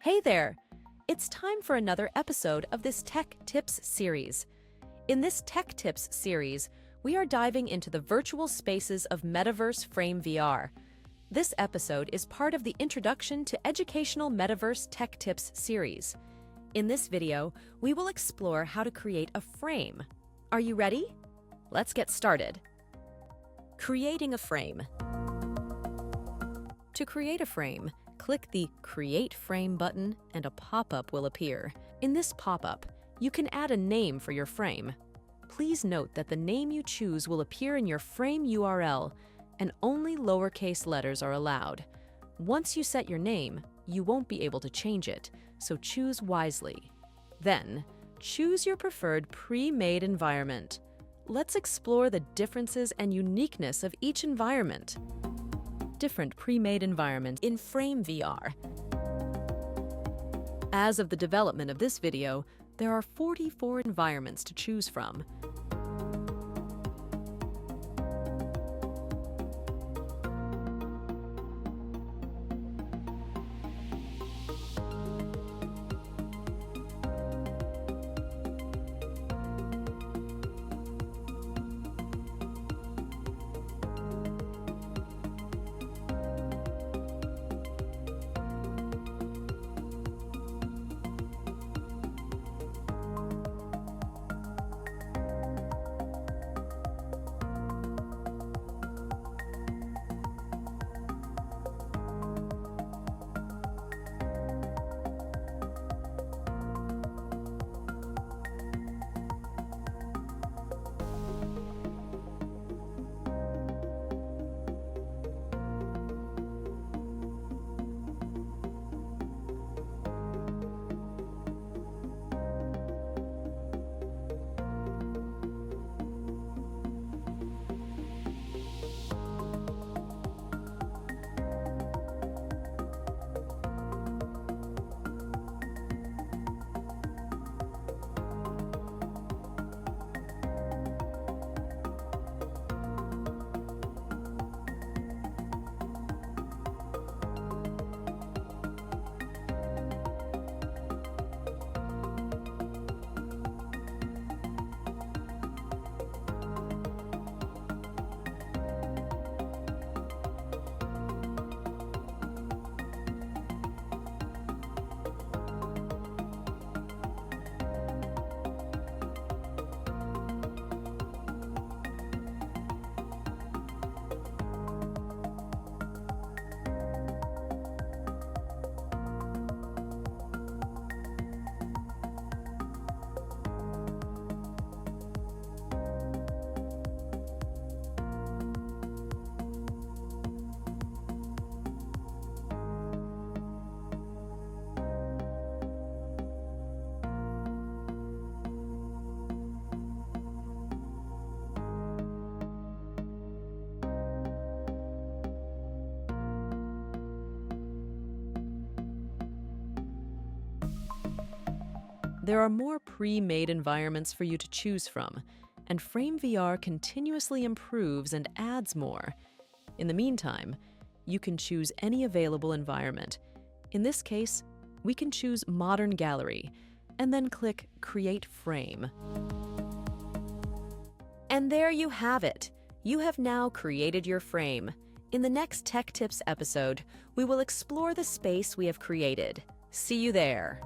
Hey there! It's time for another episode of this Tech Tips series. In this Tech Tips series, we are diving into the virtual spaces of Metaverse Frame VR. This episode is part of the Introduction to Educational Metaverse Tech Tips series. In this video, we will explore how to create a frame. Are you ready? Let's get started. Creating a frame. To create a frame, click the Create Frame button and a pop-up will appear. In this pop-up, you can add a name for your frame. Please note that the name you choose will appear in your frame URL and only lowercase letters are allowed. Once you set your name, you won't be able to change it, so choose wisely. Then, choose your preferred pre-made environment. Let's explore the differences and uniqueness of each environment. Different pre-made environments in Frame VR. As of the development of this video, there are 44 environments to choose from. There are more pre-made environments for you to choose from, and Frame VR continuously improves and adds more. In the meantime, you can choose any available environment. In this case, we can choose Modern Gallery, and then click Create Frame. And there you have it! You have now created your frame. In the next Tech Tips episode, we will explore the space we have created. See you there!